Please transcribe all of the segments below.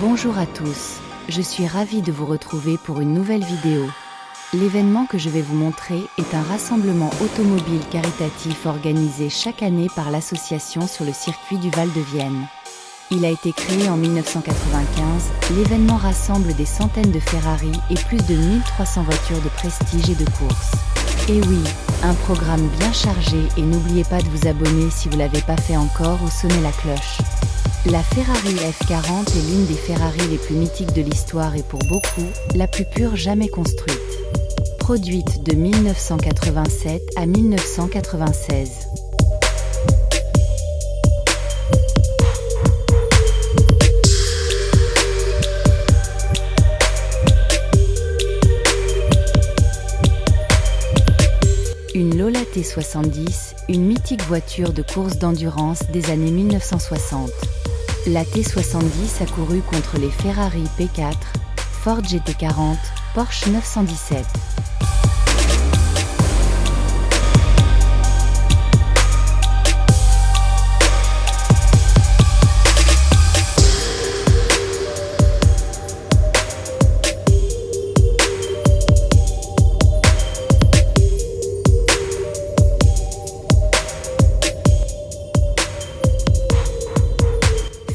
Bonjour à tous, je suis ravie de vous retrouver pour une nouvelle vidéo. L'événement que je vais vous montrer est un rassemblement automobile caritatif organisé chaque année par l'association sur le circuit du Val de Vienne. Il a été créé en 1995, l'événement rassemble des centaines de Ferrari et plus de 1300 voitures de prestige et de course. Et oui, un programme bien chargé et n'oubliez pas de vous abonner si vous ne l'avez pas fait encore ou sonner la cloche. La Ferrari F40 est l'une des Ferrari les plus mythiques de l'histoire et pour beaucoup, la plus pure jamais construite. Produite de 1987 à 1996. Une Lola T70, une mythique voiture de course d'endurance des années 1960. La T70 a couru contre les Ferrari P4, Ford GT40, Porsche 917.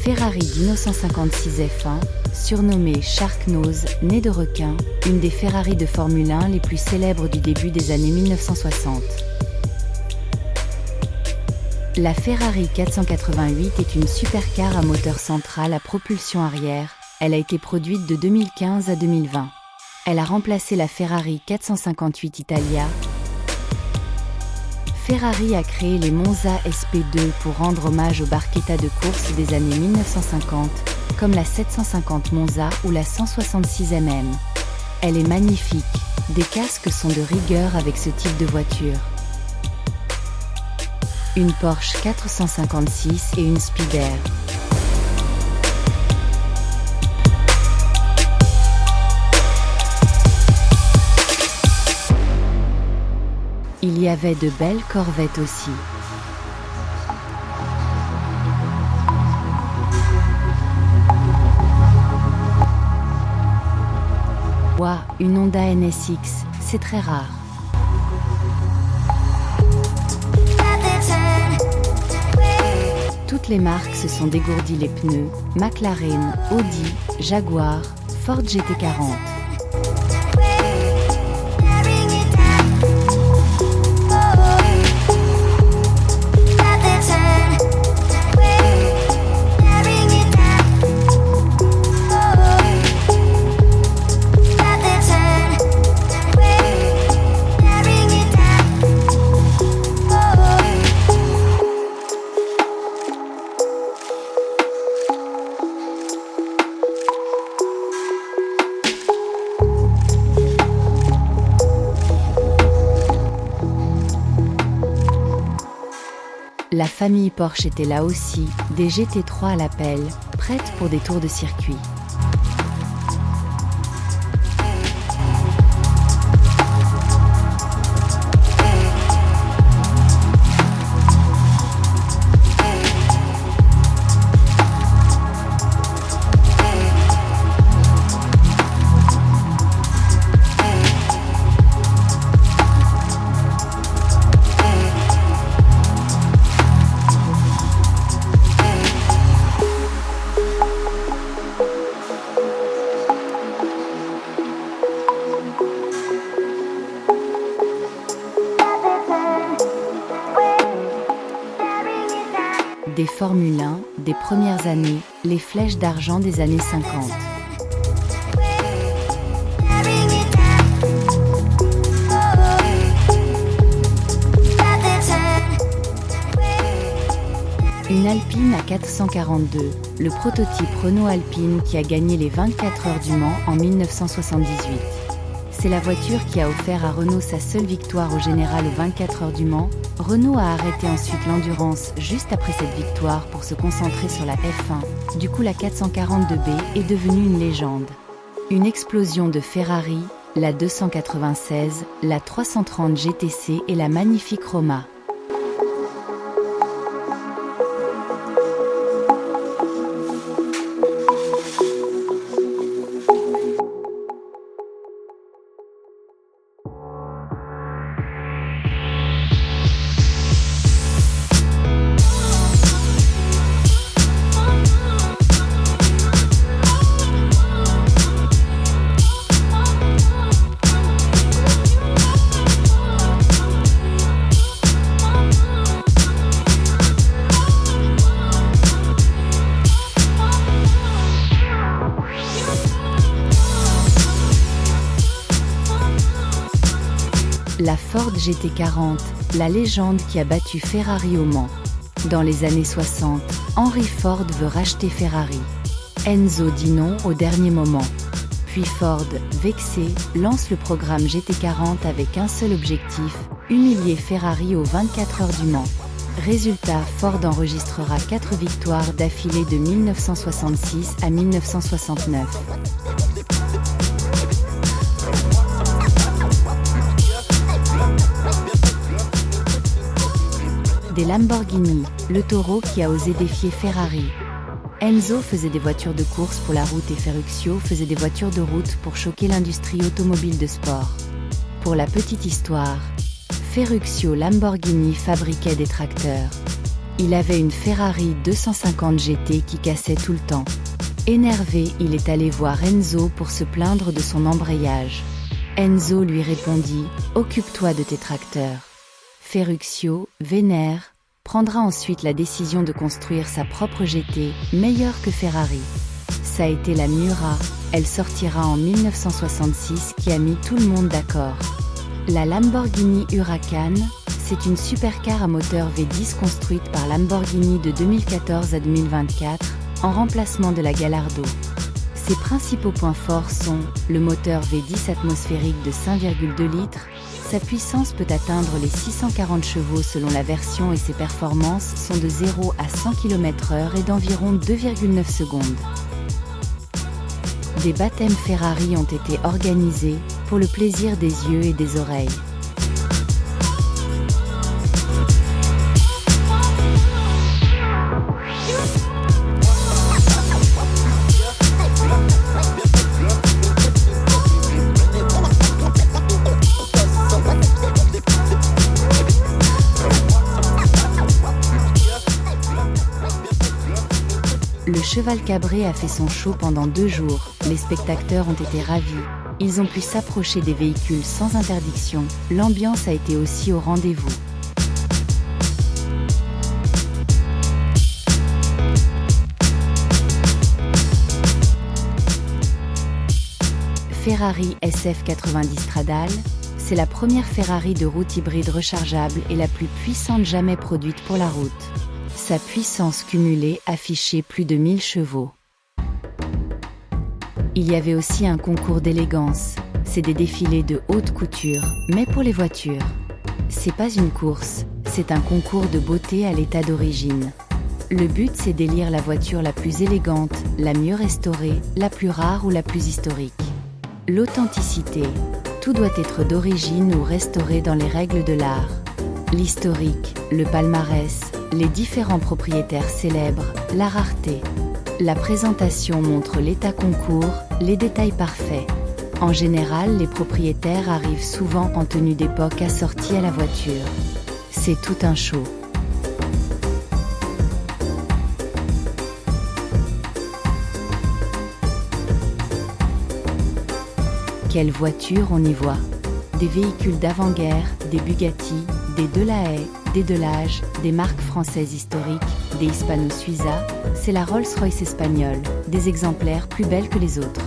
Ferrari Dino 156 F1, surnommée Shark Nose, nez de requin, une des Ferrari de Formule 1 les plus célèbres du début des années 1960. La Ferrari 488 est une supercar à moteur central à propulsion arrière, elle a été produite de 2015 à 2020. Elle a remplacé la Ferrari 458 Italia. Ferrari a créé les Monza SP2 pour rendre hommage aux barchetta de course des années 1950, comme la 750 Monza ou la 166 MM. Elle est magnifique, des casques sont de rigueur avec ce type de voiture. Une Porsche 456 et une Spider. Il y avait de belles Corvettes aussi. Ouah, une Honda NSX, c'est très rare. Toutes les marques se sont dégourdies les pneus, McLaren, Audi, Jaguar, Ford GT40. La famille Porsche était là aussi, des GT3 à la pelle, prêtes pour des tours de circuit. Des Formule 1, des premières années, les flèches d'argent des années 50. Une Alpine à 442, le prototype Renault Alpine qui a gagné les 24 heures du Mans en 1978. C'est la voiture qui a offert à Renault sa seule victoire au général aux 24 heures du Mans. Renault a arrêté ensuite l'endurance juste après cette victoire pour se concentrer sur la F1. Du coup la 442B est devenue une légende. Une explosion de Ferrari, la 296, la 330 GTC et la magnifique Roma. La Ford GT40, la légende qui a battu Ferrari au Mans. Dans les années 60, Henry Ford veut racheter Ferrari. Enzo dit non au dernier moment. Puis Ford, vexé, lance le programme GT40 avec un seul objectif, humilier Ferrari aux 24 heures du Mans. Résultat, Ford enregistrera 4 victoires d'affilée de 1966 à 1969. Des Lamborghini, le taureau qui a osé défier Ferrari. Enzo faisait des voitures de course pour la route et Ferruccio faisait des voitures de route pour choquer l'industrie automobile de sport. Pour la petite histoire, Ferruccio Lamborghini fabriquait des tracteurs. Il avait une Ferrari 250 GT qui cassait tout le temps. Énervé, il est allé voir Enzo pour se plaindre de son embrayage. Enzo lui répondit « Occupe-toi de tes tracteurs ». Ferruccio, vénère, prendra ensuite la décision de construire sa propre GT, meilleure que Ferrari. Ça a été la Miura, elle sortira en 1966 qui a mis tout le monde d'accord. La Lamborghini Huracan, c'est une supercar à moteur V10 construite par Lamborghini de 2014 à 2024, en remplacement de la Gallardo. Ses principaux points forts sont le moteur V10 atmosphérique de 5,2 litres, sa puissance peut atteindre les 640 chevaux selon la version et ses performances sont de 0 à 100 km/h et d'environ 2,9 secondes. Des baptêmes Ferrari ont été organisés, pour le plaisir des yeux et des oreilles. Le cheval cabré a fait son show pendant 2 jours, les spectateurs ont été ravis, ils ont pu s'approcher des véhicules sans interdiction, l'ambiance a été aussi au rendez-vous. Ferrari SF90 Stradale, c'est la première Ferrari de route hybride rechargeable et la plus puissante jamais produite pour la route. Sa puissance cumulée affichait plus de 1000 chevaux. Il y avait aussi un concours d'élégance, c'est des défilés de haute couture, mais pour les voitures. C'est pas une course, c'est un concours de beauté à l'état d'origine. Le but c'est d'élire la voiture la plus élégante, la mieux restaurée, la plus rare ou la plus historique. L'authenticité, tout doit être d'origine ou restauré dans les règles de l'art. L'historique, le palmarès, les différents propriétaires célèbres, la rareté. La présentation montre l'état concours, les détails parfaits. En général, les propriétaires arrivent souvent en tenue d'époque assortie à la voiture. C'est tout un show. Quelle voiture on y voit? Des véhicules d'avant-guerre, des Bugatti, des Delahaye, des Delage, des marques françaises historiques, des Hispano-Suiza, c'est la Rolls-Royce espagnole, des exemplaires plus belles que les autres.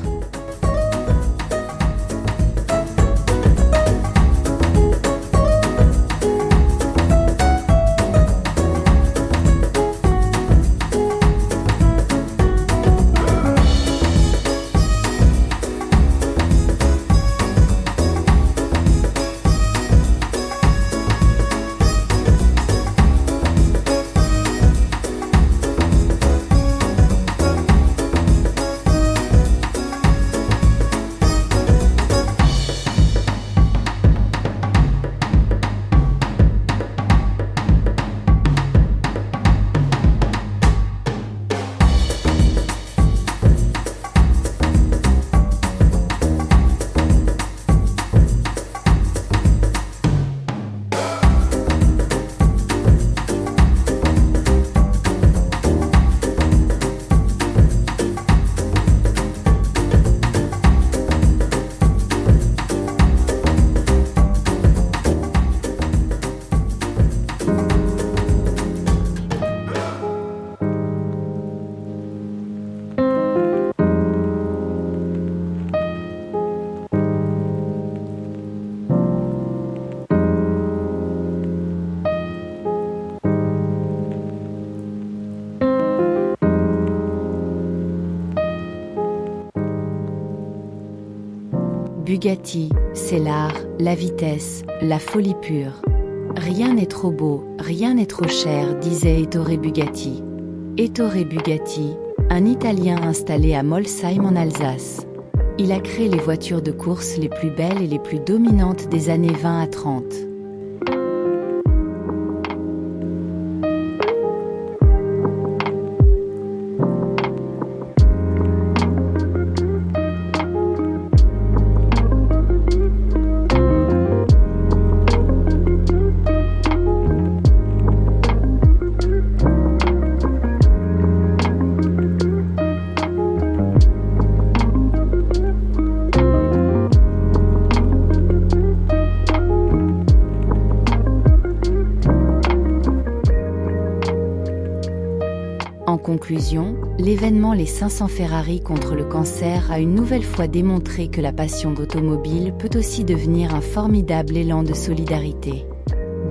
Bugatti, c'est l'art, la vitesse, la folie pure. Rien n'est trop beau, rien n'est trop cher, disait Ettore Bugatti. Ettore Bugatti, un Italien installé à Molsheim en Alsace. Il a créé les voitures de course les plus belles et les plus dominantes des années 20 à 30. En conclusion, l'événement Les 500 Ferrari contre le cancer a une nouvelle fois démontré que la passion d'automobile peut aussi devenir un formidable élan de solidarité.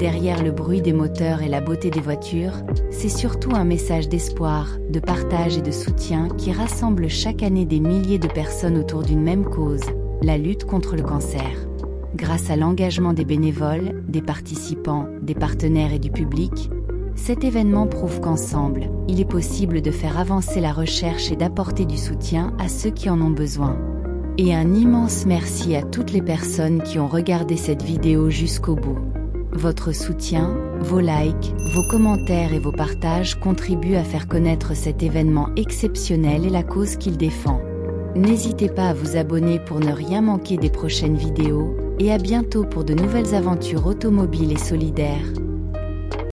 Derrière le bruit des moteurs et la beauté des voitures, c'est surtout un message d'espoir, de partage et de soutien qui rassemble chaque année des milliers de personnes autour d'une même cause, la lutte contre le cancer. Grâce à l'engagement des bénévoles, des participants, des partenaires et du public, cet événement prouve qu'ensemble, il est possible de faire avancer la recherche et d'apporter du soutien à ceux qui en ont besoin. Et un immense merci à toutes les personnes qui ont regardé cette vidéo jusqu'au bout. Votre soutien, vos likes, vos commentaires et vos partages contribuent à faire connaître cet événement exceptionnel et la cause qu'il défend. N'hésitez pas à vous abonner pour ne rien manquer des prochaines vidéos, et à bientôt pour de nouvelles aventures automobiles et solidaires.